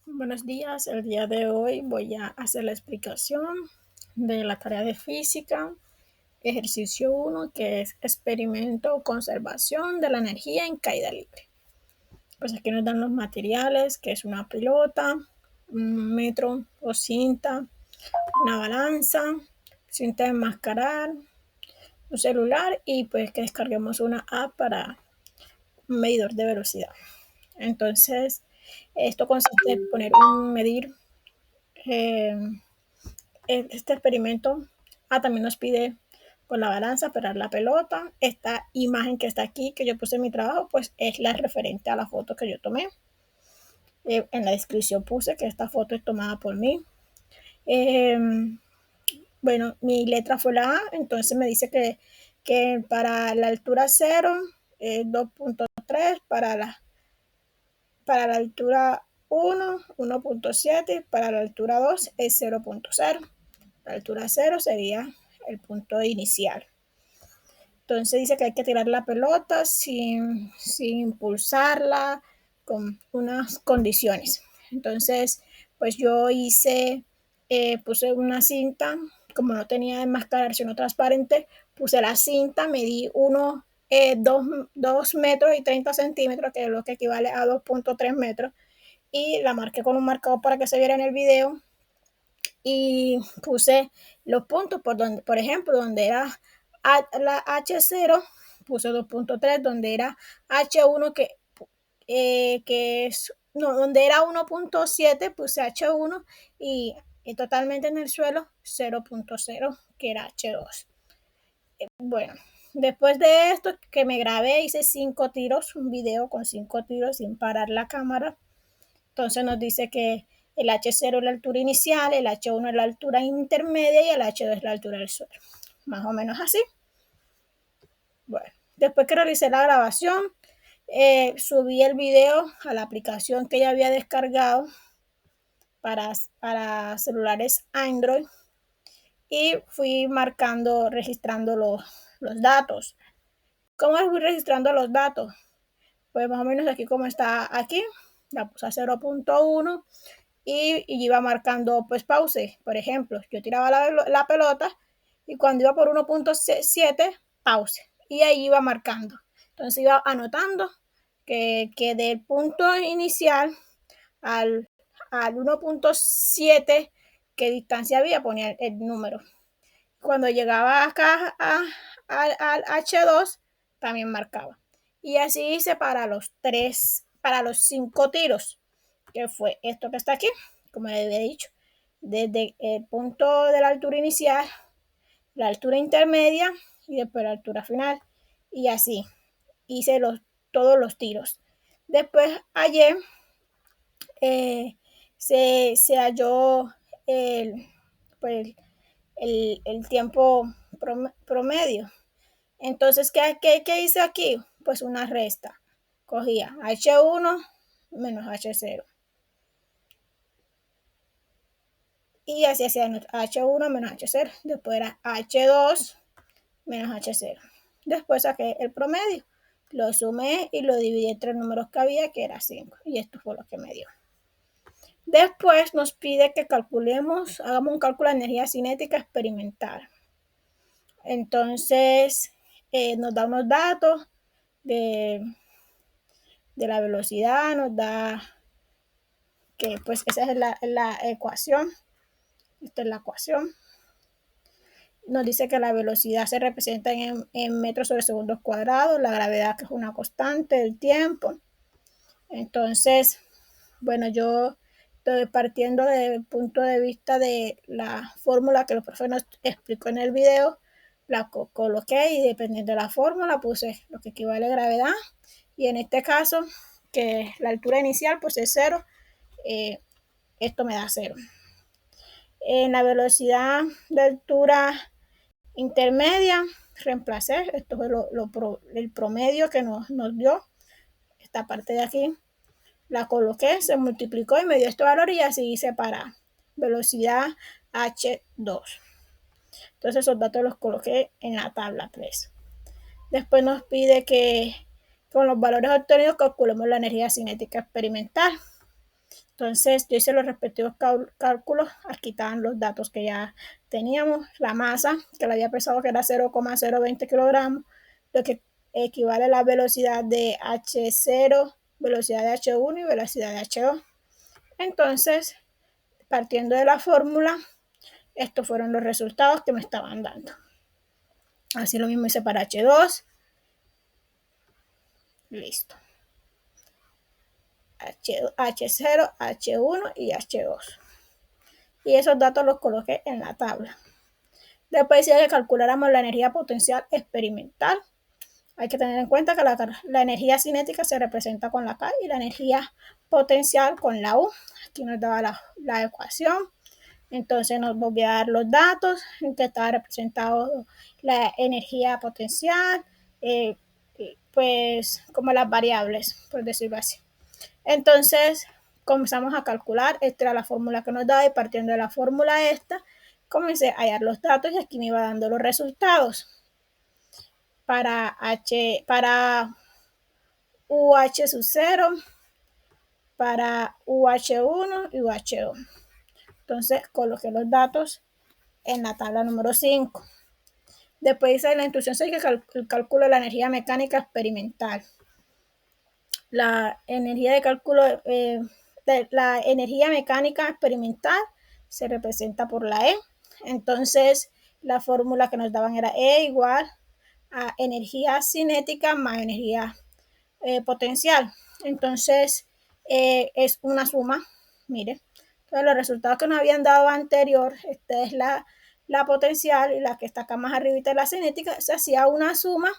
Buenos días, el día de hoy voy a hacer la explicación de la tarea de física, ejercicio 1, que es experimento o conservación de la energía en caída libre. Pues aquí nos dan los materiales, que es una pelota, un metro o cinta, una balanza, cinta de enmascarar, un celular y pues que descarguemos una app para un medidor de velocidad. Entonces, esto consiste en medir eh, este experimento. También nos pide con la balanza operar la pelota. Esta imagen que está aquí, que yo puse en mi trabajo, pues es la referente a la foto que yo tomé. En la descripción puse que esta foto es tomada por mí. Eh, bueno, mi letra fue la A, entonces me dice que para la altura 0 es 2.3, para la altura 1, 1.7, para la altura 2 es 0.0. La altura 0 sería el punto inicial. Entonces dice que hay que tirar la pelota sin impulsarla, con unas condiciones. Entonces, pues yo puse una cinta, como no tenía enmascarar sino transparente, puse la cinta, medí 2 metros y 30 centímetros, que es lo que equivale a 2.3 metros, y la marqué con un marcador para que se viera en el video y puse los puntos por ejemplo, donde era la H0, puse 2.3, donde era H1 que es, no, donde era 1.7, puse H1 y totalmente en el suelo 0.0, que era H2. Bueno, después de esto que me grabé, hice 5 tiros, un video con 5 tiros sin parar la cámara. Entonces nos dice que el H0 es la altura inicial, el H1 es la altura intermedia y el H2 es la altura del suelo. Más o menos así. Bueno, después que realicé la grabación, subí el video a la aplicación que ya había descargado para celulares Android y fui registrando los datos. ¿Cómo fui registrando los datos? Pues más o menos aquí como está aquí, la puse a 0.1 y iba marcando pues pause. Por ejemplo, yo tiraba la pelota y cuando iba por 1.7, pause. Y ahí iba marcando. Entonces iba anotando que del punto inicial al 1.7, qué distancia había, ponía el número. Cuando llegaba acá al H2, también marcaba. Y así hice para los 5 tiros, que fue esto que está aquí, como les había dicho, desde el punto de la altura inicial, la altura intermedia y después la altura final. Y así hice todos los tiros. Después ayer se halló el, pues, el tiempo promedio. Entonces, ¿qué hice aquí? Pues una resta. Cogía H1 menos H0. Y así hacía H1 menos H0. Después era H2 menos H0. Después saqué el promedio. Lo sumé y lo dividí entre los números que había, que era 5. Y esto fue lo que me dio. Después nos pide que hagamos un cálculo de energía cinética experimental. Entonces, nos da unos datos de la velocidad, nos da que pues esa es la ecuación. Esta es la ecuación. Nos dice que la velocidad se representa en metros sobre segundos cuadrados, la gravedad que es una constante del tiempo. Entonces, bueno, yo estoy partiendo del punto de vista de la fórmula que el profesor nos explicó en el video, la coloqué y dependiendo de la fórmula puse lo que equivale a gravedad y en este caso que la altura inicial pues es 0, esto me da 0. En la velocidad de altura intermedia reemplacé, esto fue el promedio que nos dio, esta parte de aquí, la coloqué, se multiplicó y me dio este valor y así hice para velocidad H2. Entonces esos datos los coloqué en la tabla 3. Después nos pide que con los valores obtenidos calculemos la energía cinética experimental. Entonces yo hice los respectivos cálculos, aquí estaban los datos que ya teníamos, la masa que le había pesado que era 0,020 kilogramos, lo que equivale a la velocidad de H0, velocidad de H1 y velocidad de H2. Entonces, partiendo de la fórmula, estos fueron los resultados que me estaban dando. Así lo mismo hice para H2. Listo. H0, H1 y H2. Y esos datos los coloqué en la tabla. Después decía que calculáramos la energía potencial experimental. Hay que tener en cuenta que la energía cinética se representa con la K y la energía potencial con la U. Aquí nos daba la ecuación. Entonces nos volvió a dar los datos en que estaba representado la energía potencial, pues como las variables, por decirlo así. Entonces comenzamos a calcular, esta era la fórmula que nos daba y partiendo de la fórmula esta, comencé a hallar los datos y aquí me iba dando los resultados. Para UH sub 0, para UH1 y UH2. Entonces coloqué los datos en la tabla número 5. Después dice la instrucción 6 que el cálculo de la energía mecánica experimental. La energía de cálculo, la energía mecánica experimental se representa por la E. Entonces, la fórmula que nos daban era E igual a energía cinética más energía potencial. Entonces, es una suma, mire. Entonces, los resultados que nos habían dado anterior, esta es la potencial y la que está acá más arribita es la cinética, se hacía una suma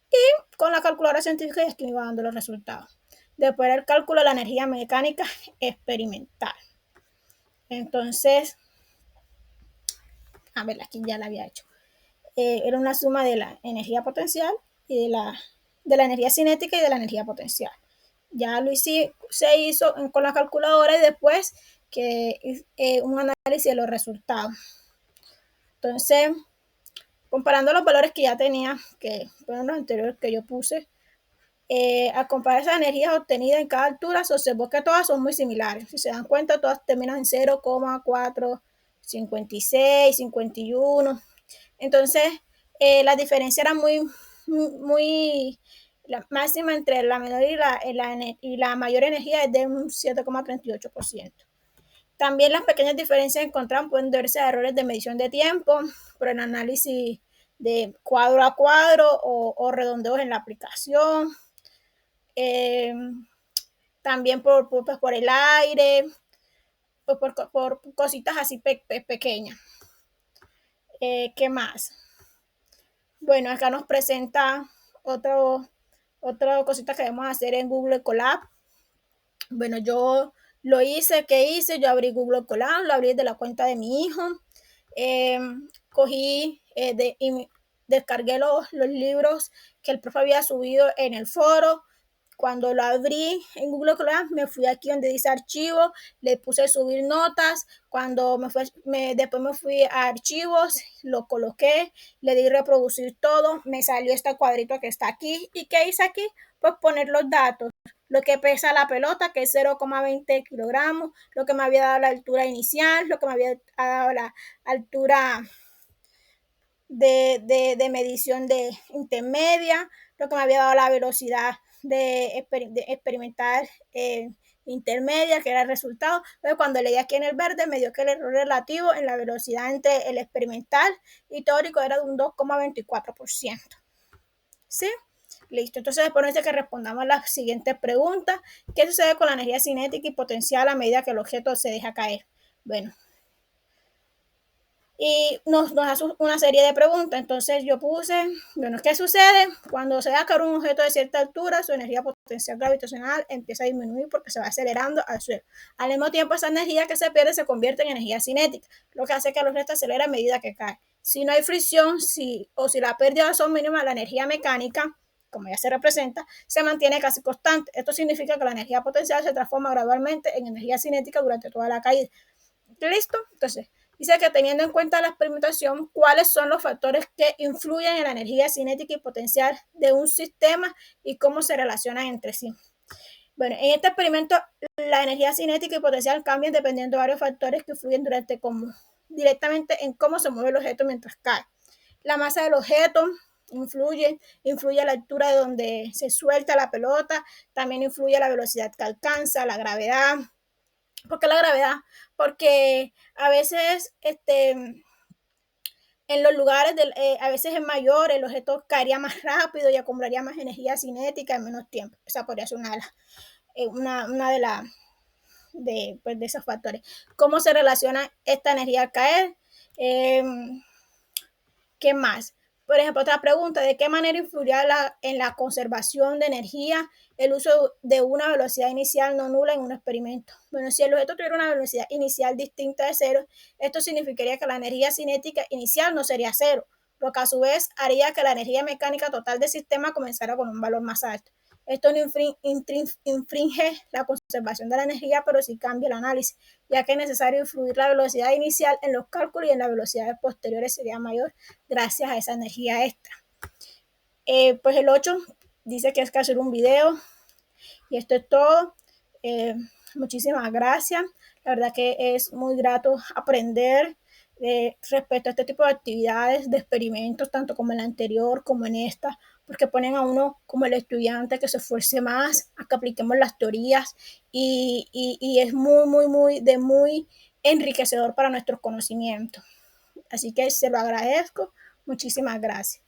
y con la calculadora científica ya estoy dando los resultados. Después el cálculo de la energía mecánica experimental. Entonces, a ver, aquí ya la había hecho. Era una suma de la energía potencial y de la energía cinética y de la energía potencial. Ya lo hice, se hizo con la calculadora y después que un análisis de los resultados. Entonces, comparando los valores que ya tenía, que fueron los anteriores que yo puse, a comparar esas energías obtenidas en cada altura, se observó que todas son muy similares. Si se dan cuenta, todas terminan en 0,456, 51. Entonces, la diferencia era muy, la máxima entre la menor y la mayor energía es de un 7,38%. También las pequeñas diferencias encontradas pueden deberse a errores de medición de tiempo, por el análisis de cuadro a cuadro o redondeos en la aplicación. También por el aire, pues por cositas así pequeñas. ¿Qué más? Bueno, acá nos presenta otra cosita que debemos hacer en Google Colab. Bueno, yo lo hice, ¿qué hice? Yo abrí Google Colab, lo abrí de la cuenta de mi hijo. Cogí y descargué los libros que el profe había subido en el foro. Cuando lo abrí en Google Class, me fui aquí donde dice archivo, le puse subir notas. Cuando después me fui a archivos, lo coloqué, le di reproducir todo, me salió este cuadrito que está aquí. ¿Y qué hice aquí? Pues poner los datos. Lo que pesa la pelota, que es 0,20 kilogramos, lo que me había dado la altura inicial, lo que me había dado la altura de medición de intermedia, lo que me había dado la velocidad de experimentar intermedia, que era el resultado. Entonces, cuando leí aquí en el verde, me dio que el error relativo en la velocidad entre el experimental y teórico era de un 2,24%. ¿Sí? Listo. Entonces, después dice que respondamos las siguientes preguntas. ¿Qué sucede con la energía cinética y potencial a medida que el objeto se deja caer? Bueno, y nos hace una serie de preguntas. Entonces yo puse, bueno, ¿qué sucede? Cuando se deja caer un objeto de cierta altura, su energía potencial gravitacional empieza a disminuir porque se va acelerando al suelo. Al mismo tiempo, esa energía que se pierde se convierte en energía cinética, lo que hace que el objeto acelere a medida que cae. Si no hay fricción, o si la pérdida son mínimas, la energía mecánica, como ya se representa, se mantiene casi constante. Esto significa que la energía potencial se transforma gradualmente en energía cinética durante toda la caída. ¿Listo? Entonces, dice que teniendo en cuenta la experimentación, ¿cuáles son los factores que influyen en la energía cinética y potencial de un sistema y cómo se relacionan entre sí? Bueno, en este experimento la energía cinética y potencial cambian dependiendo de varios factores que influyen directamente en cómo se mueve el objeto mientras cae. La masa del objeto influye la altura de donde se suelta la pelota, también influye la velocidad que alcanza, la gravedad. ¿Por qué la gravedad? Porque a veces en los lugares, a veces es mayor, el objeto caería más rápido y acumularía más energía cinética en menos tiempo. Esa podría ser una pues, de esos factores. ¿Cómo se relaciona esta energía al caer? Eh, ¿Qué más? Por ejemplo, otra pregunta, ¿de qué manera influirá en la conservación de energía el uso de una velocidad inicial no nula en un experimento? Bueno, si el objeto tuviera una velocidad inicial distinta de cero, esto significaría que la energía cinética inicial no sería cero, lo que a su vez haría que la energía mecánica total del sistema comenzara con un valor más alto. Esto no infringe la conservación de la energía, pero sí cambia el análisis, ya que es necesario influir la velocidad inicial en los cálculos y en las velocidades posteriores sería mayor gracias a esa energía extra. Pues el 8 dice que es que hacer un video y esto es todo. Muchísimas gracias. La verdad que es muy grato aprender respecto a este tipo de actividades, de experimentos, tanto como en la anterior como en esta, porque ponen a uno como el estudiante que se esfuerce más, a que apliquemos las teorías y es muy enriquecedor para nuestros conocimientos. Así que se lo agradezco. Muchísimas gracias.